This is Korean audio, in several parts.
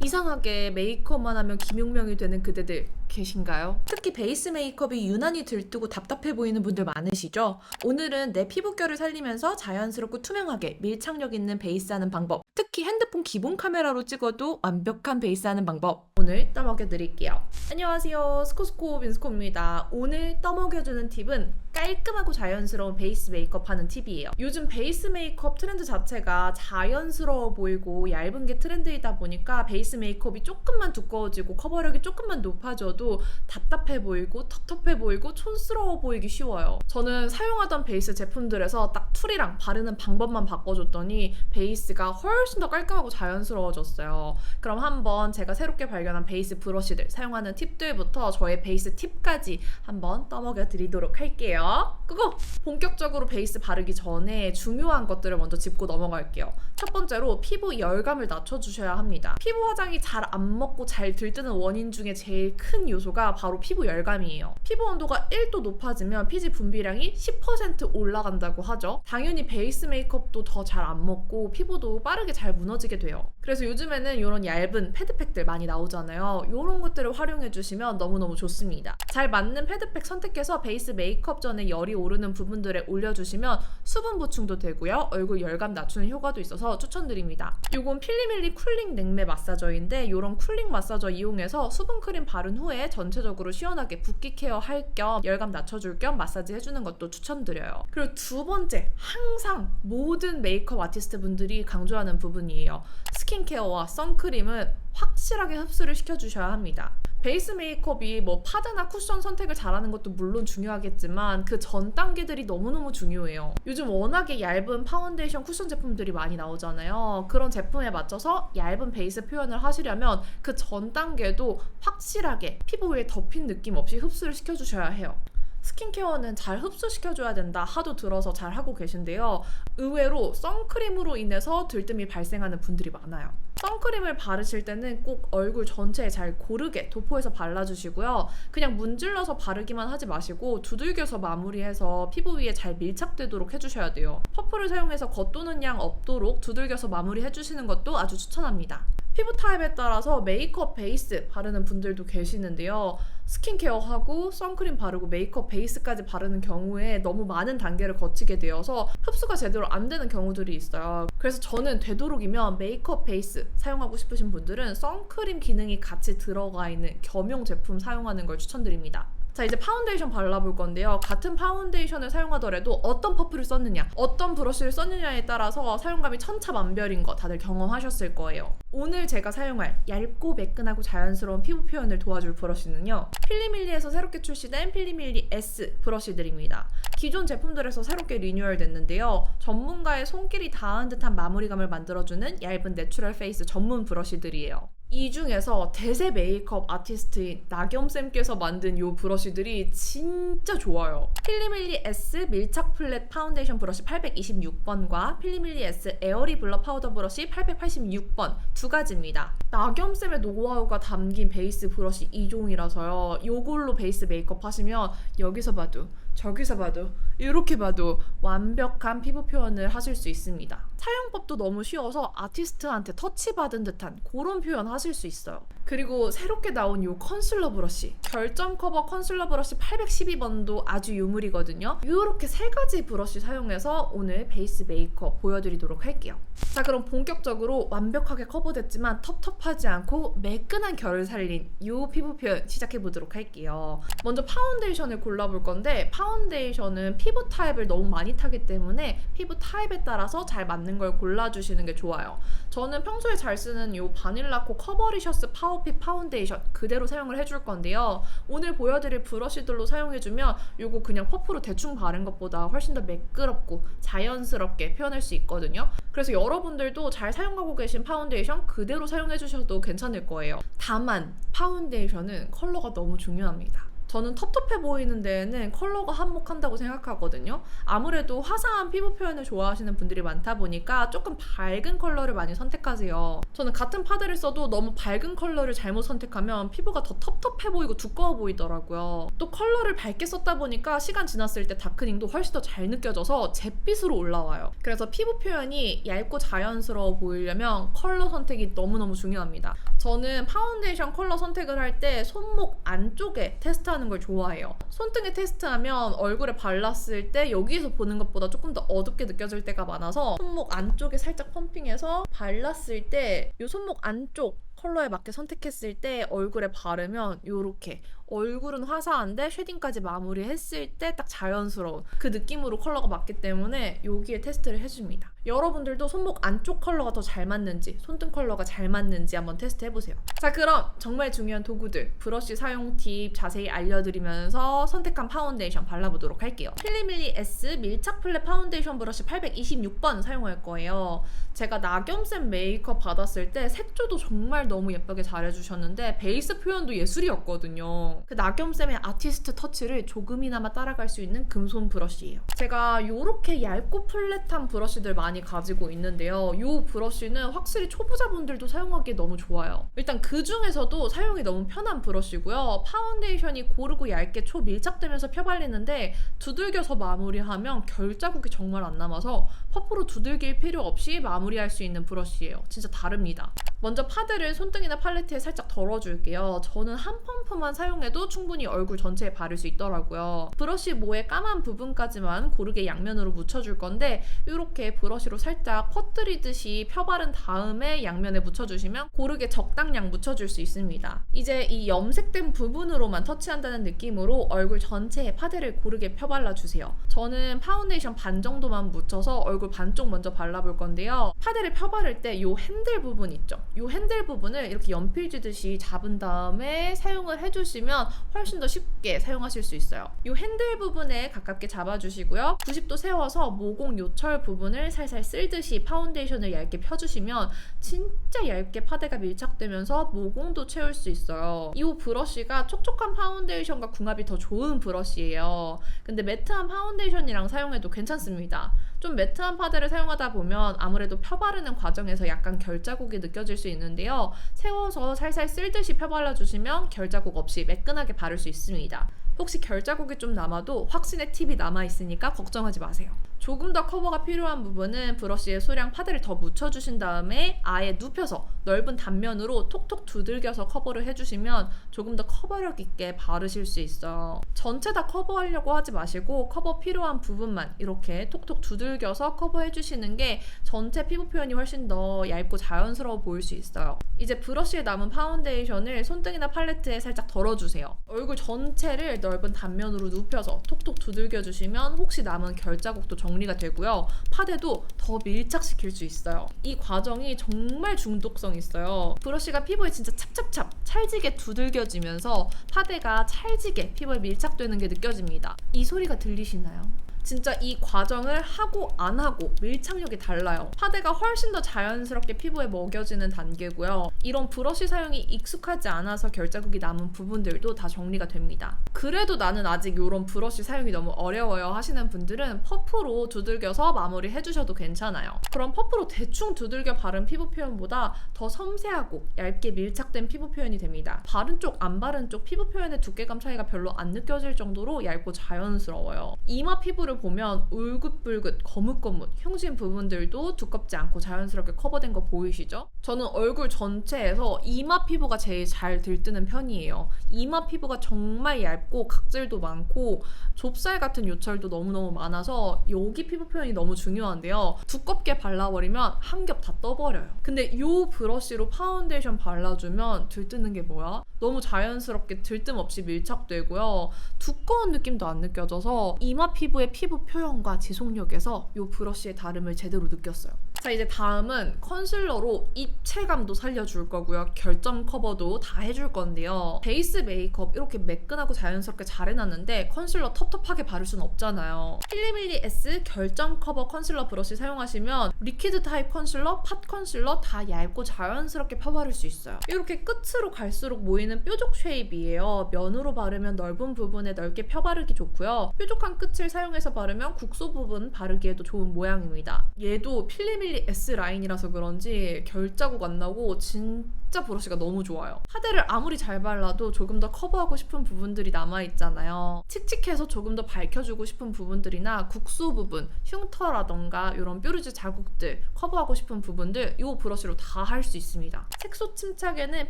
이상하게 메이크업만 하면 김용명이 되는 그대들 계신가요? 특히 베이스 메이크업이 유난히 들뜨고 답답해 보이는 분들 많으시죠? 오늘은 내 피부결을 살리면서 자연스럽고 투명하게 밀착력 있는 베이스하는 방법, 특히 핸드폰 기본 카메라로 찍어도 완벽한 베이스하는 방법 오늘 떠먹여 드릴게요. 안녕하세요, 스코스코 빈스코입니다. 오늘 떠먹여주는 팁은 깔끔하고 자연스러운 베이스 메이크업 하는 팁이에요. 요즘 베이스 메이크업 트렌드 자체가 자연스러워 보이고 얇은 게 트렌드이다 보니까 베이스 메이크업이 조금만 두꺼워지고 커버력이 조금만 높아져도 답답해 보이고 텁텁해 보이고 촌스러워 보이기 쉬워요. 저는 사용하던 베이스 제품들에서 딱 툴이랑 바르는 방법만 바꿔줬더니 베이스가 훨씬 더 깔끔하고 자연스러워졌어요. 그럼 한번 제가 새롭게 발견한 베이스 브러쉬들 사용하는 팁들부터 저의 베이스 팁까지 한번 떠먹여 드리도록 할게요. 그거! 본격적으로 베이스 바르기 전에 중요한 것들을 먼저 짚고 넘어갈게요. 첫 번째로 피부 열감을 낮춰주셔야 합니다. 피부 화장이 잘 안 먹고 잘 들뜨는 원인 중에 제일 큰 요소가 바로 피부 열감이에요. 피부 온도가 1도 높아지면 피지 분비량이 10% 올라간다고 하죠. 당연히 베이스 메이크업도 더 잘 안 먹고 피부도 빠르게 잘 무너지게 돼요. 그래서 요즘에는 이런 얇은 패드팩들 많이 나오잖아요. 이런 것들을 활용해주시면 너무너무 좋습니다. 잘 맞는 패드팩 선택해서 베이스 메이크업 전에 열이 오르는 부분들에 올려주시면 수분 보충도 되고요. 얼굴 열감 낮추는 효과도 있어서 추천드립니다. 이건 필리밀리 쿨링 냉매 마사저인데 이런 쿨링 마사저 이용해서 수분 크림 바른 후에 전체적으로 시원하게 붓기 케어 할 겸 열감 낮춰줄 겸 마사지 해주는 것도 추천드려요. 그리고 두 번째, 항상 모든 메이크업 아티스트 분들이 강조하는 부분이에요. 스킨케어와 선크림은 확실하게 흡수를 시켜주셔야 합니다. 베이스 메이크업이 뭐 파드나 쿠션 선택을 잘하는 것도 물론 중요하겠지만 그 전 단계들이 너무너무 중요해요. 요즘 워낙에 얇은 파운데이션 쿠션 제품들이 많이 나오잖아요. 그런 제품에 맞춰서 얇은 베이스 표현을 하시려면 그 전 단계도 확실하게 피부 위에 덮인 느낌 없이 흡수를 시켜주셔야 해요. 스킨케어는 잘 흡수시켜줘야 된다 하도 들어서 잘 하고 계신데요. 의외로 선크림으로 인해서 들뜸이 발생하는 분들이 많아요. 선크림을 바르실 때는 꼭 얼굴 전체에 잘 고르게 도포해서 발라주시고요. 그냥 문질러서 바르기만 하지 마시고 두들겨서 마무리해서 피부 위에 잘 밀착되도록 해주셔야 돼요. 퍼프를 사용해서 겉도는 양 없도록 두들겨서 마무리해주시는 것도 아주 추천합니다. 피부 타입에 따라서 메이크업 베이스 바르는 분들도 계시는데요. 스킨케어하고 선크림 바르고 메이크업 베이스까지 바르는 경우에 너무 많은 단계를 거치게 되어서 흡수가 제대로 안 되는 경우들이 있어요. 그래서 저는 되도록이면 메이크업 베이스 사용하고 싶으신 분들은 선크림 기능이 같이 들어가 있는 겸용 제품 사용하는 걸 추천드립니다. 자, 이제 파운데이션 발라볼 건데요. 같은 파운데이션을 사용하더라도 어떤 퍼프를 썼느냐, 어떤 브러쉬를 썼느냐에 따라서 사용감이 천차만별인 거 다들 경험하셨을 거예요. 오늘 제가 사용할 얇고 매끈하고 자연스러운 피부 표현을 도와줄 브러쉬는요, 필리밀리에서 새롭게 출시된 필리밀리 S 브러쉬들입니다. 기존 제품들에서 새롭게 리뉴얼 됐는데요. 전문가의 손길이 닿은 듯한 마무리감을 만들어주는 얇은 내추럴 페이스 전문 브러쉬들이에요. 이 중에서 대세 메이크업 아티스트인 나겸쌤께서 만든 이 브러쉬들이 진짜 좋아요. 필리밀리 S 밀착 플랫 파운데이션 브러쉬 826번과 필리밀리 S 에어리 블러 파우더 브러쉬 886번 두 가지입니다. 나겸쌤의 노하우가 담긴 베이스 브러쉬 2종이라서요. 이걸로 베이스 메이크업 하시면 여기서 봐도 저기서 봐도 이렇게 봐도 완벽한 피부 표현을 하실 수 있습니다. 사용법도 너무 쉬워서 아티스트한테 터치받은 듯한 그런 표현 하실 수 있어요. 그리고 새롭게 나온 이 컨실러 브러쉬, 결점 커버 컨실러 브러쉬 812번도 아주 유물이거든요. 이렇게 세 가지 브러쉬 사용해서 오늘 베이스 메이크업 보여드리도록 할게요. 자, 그럼 본격적으로 완벽하게 커버됐지만 텁텁하지 않고 매끈한 결을 살린 이 피부 표현 시작해보도록 할게요. 먼저 파운데이션을 골라볼 건데 파운데이션은 피부 타입을 너무 많이 타기 때문에 피부 타입에 따라서 잘 맞는 걸 골라주시는 게 좋아요. 저는 평소에 잘 쓰는 이 바닐라코 커버리셔스 파워핏 파운데이션 그대로 사용을 해줄 건데요. 오늘 보여드릴 브러쉬들로 사용해주면 이거 그냥 퍼프로 대충 바른 것보다 훨씬 더 매끄럽고 자연스럽게 표현할 수 있거든요. 그래서 여러분들도 잘 사용하고 계신 파운데이션 그대로 사용해주셔도 괜찮을 거예요. 다만 파운데이션은 컬러가 너무 중요합니다. 저는 텁텁해 보이는 데에는 컬러가 한몫한다고 생각하거든요. 아무래도 화사한 피부 표현을 좋아하시는 분들이 많다 보니까 조금 밝은 컬러를 많이 선택하세요. 저는 같은 파데를 써도 너무 밝은 컬러를 잘못 선택하면 피부가 더 텁텁해 보이고 두꺼워 보이더라고요. 또 컬러를 밝게 썼다 보니까 시간 지났을 때 다크닝도 훨씬 더 잘 느껴져서 잿빛으로 올라와요. 그래서 피부 표현이 얇고 자연스러워 보이려면 컬러 선택이 너무너무 중요합니다. 저는 파운데이션 컬러 선택을 할 때 손목 안쪽에 테스트하는 걸 좋아해요. 손등에 테스트하면 얼굴에 발랐을 때 여기에서 보는 것보다 조금 더 어둡게 느껴질 때가 많아서 손목 안쪽에 살짝 펌핑해서 발랐을 때 이 손목 안쪽 컬러에 맞게 선택했을 때 얼굴에 바르면 이렇게 얼굴은 화사한데 쉐딩까지 마무리했을 때 딱 자연스러운 그 느낌으로 컬러가 맞기 때문에 여기에 테스트를 해줍니다. 여러분들도 손목 안쪽 컬러가 더 잘 맞는지 손등 컬러가 잘 맞는지 한번 테스트 해보세요. 자, 그럼 정말 중요한 도구들 브러쉬 사용 팁 자세히 알려드리면서 선택한 파운데이션 발라보도록 할게요. 필리밀리 S 밀착 플랫 파운데이션 브러쉬 826번 사용할 거예요. 제가 나겸쌤 메이크업 받았을 때 색조도 정말 너무 예쁘게 잘해주셨는데 베이스 표현도 예술이었거든요. 그 나겸쌤의 아티스트 터치를 조금이나마 따라갈 수 있는 금손 브러쉬예요. 제가 이렇게 얇고 플랫한 브러쉬들 많이 가지고 있는데요. 이 브러쉬는 확실히 초보자분들도 사용하기에 너무 좋아요. 일단 그 중에서도 사용이 너무 편한 브러쉬고요. 파운데이션이 고르고 얇게 초밀착되면서 펴발리는데 두들겨서 마무리하면 결 자국이 정말 안 남아서 퍼프로 두들길 필요 없이 마무리할 수 있는 브러쉬예요. 진짜 다릅니다. 먼저 파데를 손등이나 팔레트에 살짝 덜어줄게요. 저는 한 펌프만 사용해도 충분히 얼굴 전체에 바를 수 있더라고요. 브러쉬 모의 까만 부분까지만 고르게 양면으로 묻혀줄 건데 이렇게 브러쉬로 살짝 퍼뜨리듯이 펴바른 다음에 양면에 묻혀주시면 고르게 적당량 묻혀줄 수 있습니다. 이제 이 염색된 부분으로만 터치한다는 느낌으로 얼굴 전체에 파데를 고르게 펴발라주세요. 저는 파운데이션 반 정도만 묻혀서 얼굴 반쪽 먼저 발라볼 건데요. 파데를 펴바를 때 이 핸들 부분 있죠? 이 핸들 부분을 이렇게 연필 쥐듯이 잡은 다음에 사용을 해주시면 훨씬 더 쉽게 사용하실 수 있어요. 이 핸들 부분에 가깝게 잡아주시고요. 90도 세워서 모공 요철 부분을 살살 쓸듯이 파운데이션을 얇게 펴주시면 진짜 얇게 파데가 밀착되면서 모공도 채울 수 있어요. 이 브러쉬가 촉촉한 파운데이션과 궁합이 더 좋은 브러쉬예요. 근데 매트한 파운데이션이랑 사용해도 괜찮습니다. 좀 매트한 파데를 사용하다 보면 아무래도 펴바르는 과정에서 약간 결자국이 느껴질 수 있는데요. 세워서 살살 쓸듯이 펴발라주시면 결자국 없이 매끈하게 바를 수 있습니다. 혹시 결자국이 좀 남아도 확신의 팁이 남아있으니까 걱정하지 마세요. 조금 더 커버가 필요한 부분은 브러쉬에 소량 파데를 더 묻혀주신 다음에 아예 눕혀서 넓은 단면으로 톡톡 두들겨서 커버를 해주시면 조금 더 커버력 있게 바르실 수 있어요. 전체 다 커버하려고 하지 마시고 커버 필요한 부분만 이렇게 톡톡 두들겨서 커버해주시는 게 전체 피부 표현이 훨씬 더 얇고 자연스러워 보일 수 있어요. 이제 브러쉬에 남은 파운데이션을 손등이나 팔레트에 살짝 덜어주세요. 얼굴 전체를 넓은 단면으로 눕혀서 톡톡 두들겨주시면 혹시 남은 결자국도 정리가 되고요. 파데도 더 밀착시킬 수 있어요. 이 과정이 정말 중독성 있어요. 브러쉬가 피부에 진짜 찹찹찹 찰지게 두들겨지면서 파데가 찰지게 피부에 밀착되는 게 느껴집니다. 이 소리가 들리시나요? 진짜 이 과정을 하고 안 하고 밀착력이 달라요. 파데가 훨씬 더 자연스럽게 피부에 먹여지는 단계고요. 이런 브러쉬 사용이 익숙하지 않아서 결자국이 남은 부분들도 다 정리가 됩니다. 그래도 나는 아직 이런 브러쉬 사용이 너무 어려워요 하시는 분들은 퍼프로 두들겨서 마무리 해주셔도 괜찮아요. 그럼 퍼프로 대충 두들겨 바른 피부 표현보다 더 섬세하고 얇게 밀착된 피부 표현이 됩니다. 바른 쪽, 안 바른 쪽 피부 표현의 두께감 차이가 별로 안 느껴질 정도로 얇고 자연스러워요. 이마 피부를 보면 울긋불긋 거뭇거뭇 흉진 부분들도 두껍지 않고 자연스럽게 커버된 거 보이시죠? 저는 얼굴 전체에서 이마 피부가 제일 잘 들뜨는 편이에요. 이마 피부가 정말 얇고 각질도 많고 좁쌀 같은 요철도 너무너무 많아서 여기 피부 표현이 너무 중요한데요. 두껍게 발라버리면 한 겹 다 떠버려요. 근데 이 브러쉬로 파운데이션 발라주면 들뜨는 게 뭐야? 너무 자연스럽게 들뜸 없이 밀착되고요. 두꺼운 느낌도 안 느껴져서 이마 피부의 피부 표현과 지속력에서 이 브러쉬의 다름을 제대로 느꼈어요. 자, 이제 다음은 컨실러로 입체감도 살려줄 거고요. 결점 커버도 다 해줄 건데요. 베이스 메이크업 이렇게 매끈하고 자연스럽게 잘 해놨는데 컨실러 텁텁하게 바를 수는 없잖아요. 필리밀리 S 결점 커버 컨실러 브러쉬 사용하시면 리퀴드 타입 컨실러, 팟 컨실러 다 얇고 자연스럽게 펴바를 수 있어요. 이렇게 끝으로 갈수록 모이는 뾰족 쉐입이에요. 면으로 바르면 넓은 부분에 넓게 펴바르기 좋고요. 뾰족한 끝을 사용해서 바르면 국소 부분 바르기에도 좋은 모양입니다. 얘도 필리밀리 S 라인이라서 그런지 결자국 안 나고 진짜 브러쉬가 너무 좋아요. 파데를 아무리 잘 발라도 조금 더 커버하고 싶은 부분들이 남아있잖아요. 칙칙해서 조금 더 밝혀주고 싶은 부분들이나 국소 부분, 흉터라던가 이런 뾰루지 자국들 커버하고 싶은 부분들 이 브러쉬로 다 할 수 있습니다. 색소 침착에는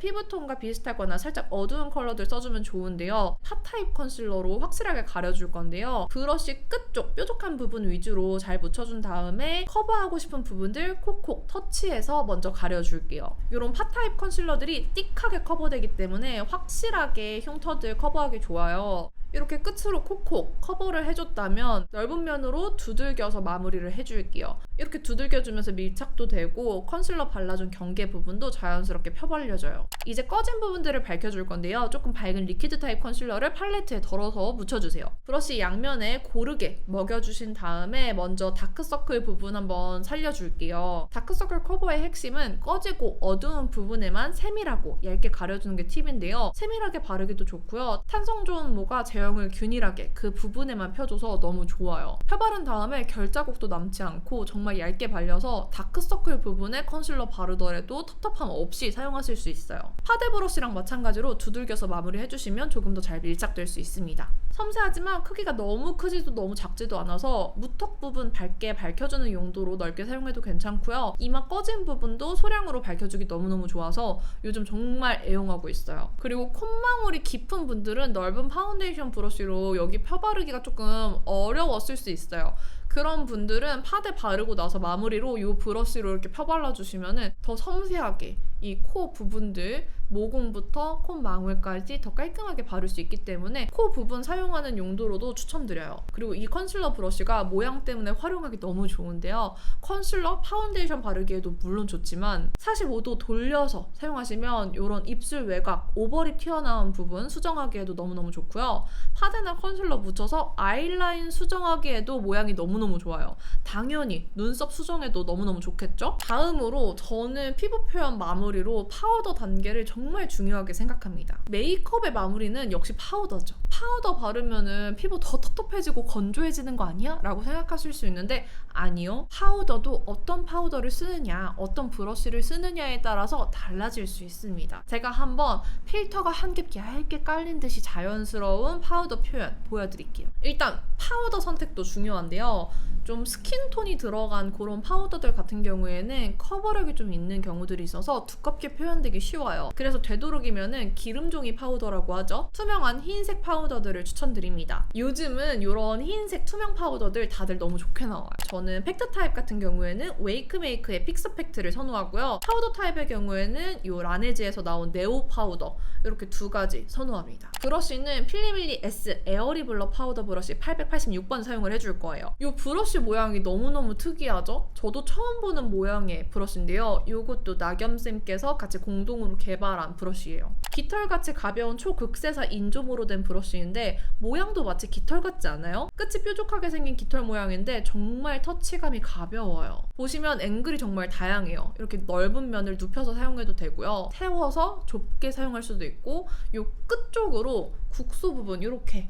피부톤과 비슷하거나 살짝 어두운 컬러들 써주면 좋은데요. 팟 타입 컨실러로 확실하게 가려줄 건데요. 브러쉬 끝쪽 뾰족한 부분 위주로 잘 묻혀준 다음에 커버하고 싶은 부분들 콕콕 터치해서 먼저 가려줄게요. 이런 팟 타입 컨실러들이 띡하게 커버되기 때문에 확실하게 흉터들 커버하기 좋아요. 이렇게 끝으로 콕콕 커버를 해줬다면 넓은 면으로 두들겨서 마무리를 해줄게요. 이렇게 두들겨주면서 밀착도 되고 컨실러 발라준 경계 부분도 자연스럽게 펴발려져요. 이제 꺼진 부분들을 밝혀줄 건데요. 조금 밝은 리퀴드 타입 컨실러를 팔레트에 덜어서 묻혀주세요. 브러쉬 양면에 고르게 먹여주신 다음에 먼저 다크서클 부분 한번 살려줄게요. 다크서클 커버의 핵심은 꺼지고 어두운 부분에만 세밀하고 얇게 가려주는 게 팁인데요. 세밀하게 바르기도 좋고요. 탄성 좋은 모가 제형을 균일하게 그 부분에만 펴줘서 너무 좋아요. 펴바른 다음에 결자국도 남지 않고 정말 얇게 발려서 다크서클 부분에 컨실러 바르더라도 텁텁함 없이 사용하실 수 있어요. 파데 브러쉬랑 마찬가지로 두들겨서 마무리해주시면 조금 더 잘 밀착될 수 있습니다. 섬세하지만 크기가 너무 크지도 너무 작지도 않아서 무턱 부분 밝게 밝혀주는 용도로 넓게 사용해도 괜찮고요. 이마 꺼진 부분도 소량으로 밝혀주기 너무너무 좋아서 요즘 정말 애용하고 있어요. 그리고 콧망울이 깊은 분들은 넓은 파운데이션 브러쉬로 여기 펴바르기가 조금 어려웠을 수 있어요. 그런 분들은 파데 바르고 나서 마무리로 이 브러쉬로 이렇게 펴발라주시면 더 섬세하게 이 코 부분들 모공부터 콧망울까지 더 깔끔하게 바를 수 있기 때문에 코 부분 사용하는 용도로도 추천드려요. 그리고 이 컨실러 브러쉬가 모양 때문에 활용하기 너무 좋은데요. 컨실러, 파운데이션 바르기에도 물론 좋지만 45도 돌려서 사용하시면 이런 입술 외곽, 오버립 튀어나온 부분 수정하기에도 너무너무 좋고요. 파데나 컨실러 묻혀서 아이라인 수정하기에도 모양이 너무너무 좋아요. 당연히 눈썹 수정에도 너무너무 좋겠죠? 다음으로 저는 피부 표현 마무리로 파우더 단계를 정말 중요하게 생각합니다. 메이크업의 마무리는 역시 파우더죠. 파우더 바르면은 피부 더 텁텁해지고 건조해지는 거 아니야? 라고 생각하실 수 있는데 아니요. 파우더도 어떤 파우더를 쓰느냐, 어떤 브러쉬를 쓰느냐에 따라서 달라질 수 있습니다. 제가 한번 필터가 한 겹 얇게 깔린 듯이 자연스러운 파우더 표현 보여드릴게요. 일단 파우더 선택도 중요한데요. 좀 스킨톤이 들어간 그런 파우더들 같은 경우에는 커버력이 좀 있는 경우들이 있어서 두껍게 표현되기 쉬워요. 그래서 되도록이면은 기름종이 파우더라고 하죠. 투명한 흰색 파우더들을 추천드립니다. 요즘은 이런 흰색 투명 파우더들 다들 너무 좋게 나와요. 저는 팩트 타입 같은 경우에는 웨이크메이크의 픽스 팩트를 선호하고요. 파우더 타입의 경우에는 이 라네즈에서 나온 네오 파우더 이렇게 두 가지 선호합니다. 브러쉬는 필리밀리 S 에어리블러 파우더 브러쉬 886번 사용을 해줄 거예요. 이 브러쉬 모양이 너무너무 특이하죠? 저도 처음 보는 모양의 브러쉬인데요. 이것도 나겸쌤께서 같이 공동으로 개발한 브러쉬예요. 깃털같이 가벼운 초극세사 인조모로 된 브러쉬인데 모양도 마치 깃털 같지 않아요? 끝이 뾰족하게 생긴 깃털 모양인데 정말 터치감이 가벼워요. 보시면 앵글이 정말 다양해요. 이렇게 넓은 면을 눕혀서 사용해도 되고요. 세워서 좁게 사용할 수도 있고 이 끝쪽으로 국소 부분 이렇게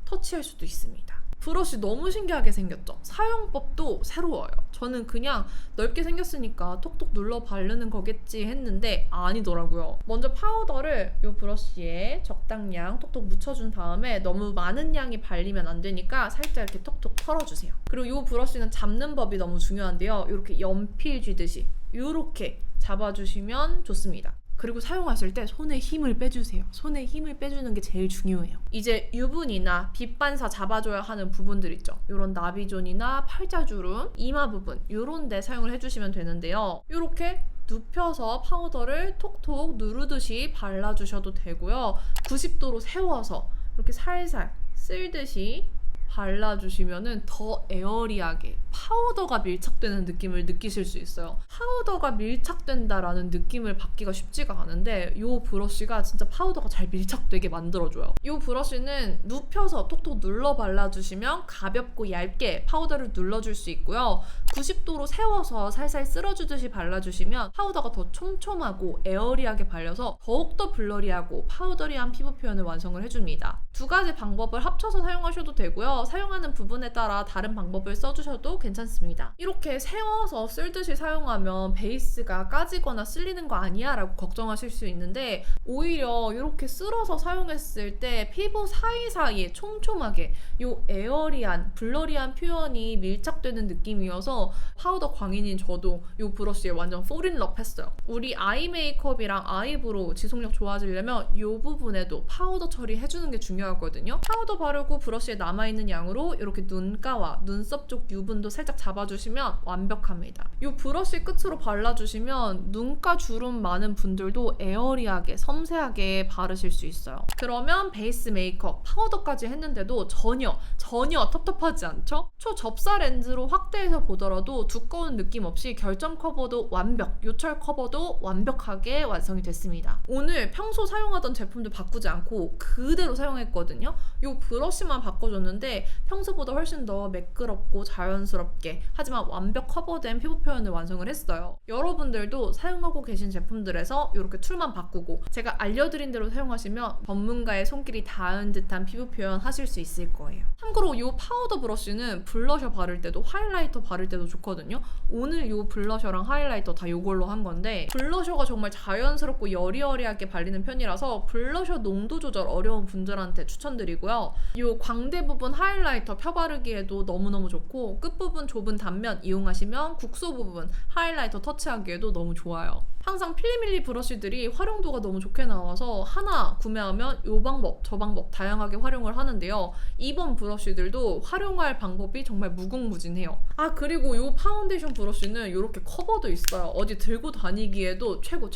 터치할 수도 있습니다. 브러쉬 너무 신기하게 생겼죠? 사용법도 새로워요. 저는 그냥 넓게 생겼으니까 톡톡 눌러 바르는 거겠지 했는데 아니더라고요. 먼저 파우더를 이 브러쉬에 적당량 톡톡 묻혀준 다음에 너무 많은 양이 발리면 안 되니까 살짝 이렇게 톡톡 털어주세요. 그리고 이 브러쉬는 잡는 법이 너무 중요한데요. 이렇게 연필 쥐듯이 이렇게 잡아주시면 좋습니다. 그리고 사용하실 때 손에 힘을 빼주세요. 손에 힘을 빼주는 게 제일 중요해요. 이제 유분이나 빛 반사 잡아줘야 하는 부분들 있죠. 이런 나비존이나 팔자주름, 이마 부분 이런 데 사용을 해주시면 되는데요. 이렇게 눕혀서 파우더를 톡톡 누르듯이 발라주셔도 되고요. 90도로 세워서 이렇게 살살 쓸듯이 발라주시면은 더 에어리하게 파우더가 밀착되는 느낌을 느끼실 수 있어요. 파우더가 밀착된다라는 느낌을 받기가 쉽지가 않은데 이 브러쉬가 진짜 파우더가 잘 밀착되게 만들어줘요. 이 브러쉬는 눕혀서 톡톡 눌러 발라주시면 가볍고 얇게 파우더를 눌러줄 수 있고요. 90도로 세워서 살살 쓸어주듯이 발라주시면 파우더가 더 촘촘하고 에어리하게 발려서 더욱더 블러리하고 파우더리한 피부 표현을 완성을 해줍니다. 두 가지 방법을 합쳐서 사용하셔도 되고요. 사용하는 부분에 따라 다른 방법을 써주셔도 괜찮습니다. 이렇게 세워서 쓸듯이 사용하면 베이스가 까지거나 쓸리는 거 아니야? 라고 걱정하실 수 있는데 오히려 이렇게 쓸어서 사용했을 때 피부 사이사이에 촘촘하게 이 에어리한, 블러리한 표현이 밀착되는 느낌이어서 파우더 광인인 저도 이 브러쉬에 완전 폴인러브 했어요. 우리 아이 메이크업이랑 아이브로우 지속력 좋아지려면 이 부분에도 파우더 처리해주는 게 중요하거든요. 파우더 바르고 브러쉬에 남아있는 양으로 이렇게 눈가와 눈썹 쪽 유분도 살짝 잡아주시면 완벽합니다. 이 브러쉬 끝으로 발라주시면 눈가 주름 많은 분들도 에어리하게 섬세하게 바르실 수 있어요. 그러면 베이스 메이크업, 파우더까지 했는데도 전혀 텁텁하지 않죠? 초접사 렌즈로 확대해서 보더라도 두꺼운 느낌 없이 결점 커버도 완벽, 요철 커버도 완벽하게 완성이 됐습니다. 오늘 평소 사용하던 제품들 바꾸지 않고 그대로 사용했거든요. 이 브러쉬만 바꿔줬는데 평소보다 훨씬 더 매끄럽고 자연스럽게 하지만 완벽 커버된 피부 표현을 완성을 했어요. 여러분들도 사용하고 계신 제품들에서 이렇게 툴만 바꾸고 제가 알려드린 대로 사용하시면 전문가의 손길이 닿은 듯한 피부 표현 하실 수 있을 거예요. 참고로 이 파우더 브러쉬는 블러셔 바를 때도 하이라이터 바를 때도 좋거든요. 오늘 이 블러셔랑 하이라이터 다 이걸로 한 건데 블러셔가 정말 자연스럽고 여리여리하게 발리는 편이라서 블러셔 농도 조절 어려운 분들한테 추천드리고요. 이 광대 부분 하이라이터 펴바르기에도 너무너무 좋고 끝부분 좁은 단면 이용하시면 국소 부분 하이라이터 터치하기에도 너무 좋아요. 항상 필리밀리 브러쉬들이 활용도가 너무 좋게 나와서 하나 구매하면 이 방법, 저 방법 다양하게 활용을 하는데요. 이번 브러쉬들도 활용할 방법이 정말 무궁무진해요. 아, 그리고 이 파운데이션 브러쉬는 이렇게 커버도 있어요. 어디 들고 다니기에도 최고.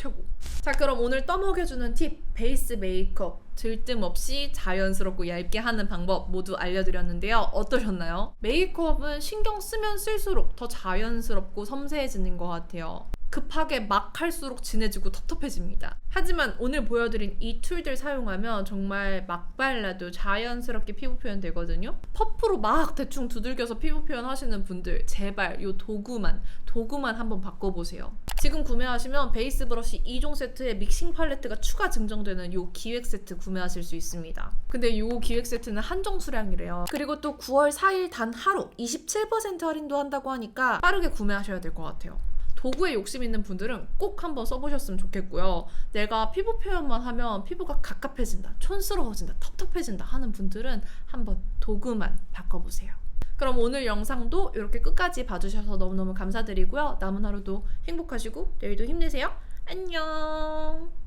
자, 그럼 오늘 떠먹여주는 팁, 베이스 메이크업 들뜸 없이 자연스럽고 얇게 하는 방법 모두 알려드렸는데요. 어떠셨나요? 메이크업은 신경 쓰면 쓸수록 더 자연스럽고 섬세해지는 것 같아요. 급하게 막 할수록 진해지고 텁텁해집니다. 하지만 오늘 보여드린 이 툴들 사용하면 정말 막 발라도 자연스럽게 피부 표현 되거든요. 퍼프로 막 대충 두들겨서 피부 표현 하시는 분들 제발 이 도구만 한번 바꿔보세요. 지금 구매하시면 베이스 브러쉬 2종 세트에 믹싱 팔레트가 추가 증정되는 이 기획 세트 구매하실 수 있습니다. 근데 이 기획 세트는 한정 수량이래요. 그리고 또 9월 4일 단 하루 27% 할인도 한다고 하니까 빠르게 구매하셔야 될 것 같아요. 도구에 욕심 있는 분들은 꼭 한번 써보셨으면 좋겠고요. 내가 피부 표현만 하면 피부가 갑갑해진다, 촌스러워진다, 텁텁해진다 하는 분들은 한번 도구만 바꿔보세요. 그럼 오늘 영상도 이렇게 끝까지 봐주셔서 너무너무 감사드리고요. 남은 하루도 행복하시고 내일도 힘내세요. 안녕.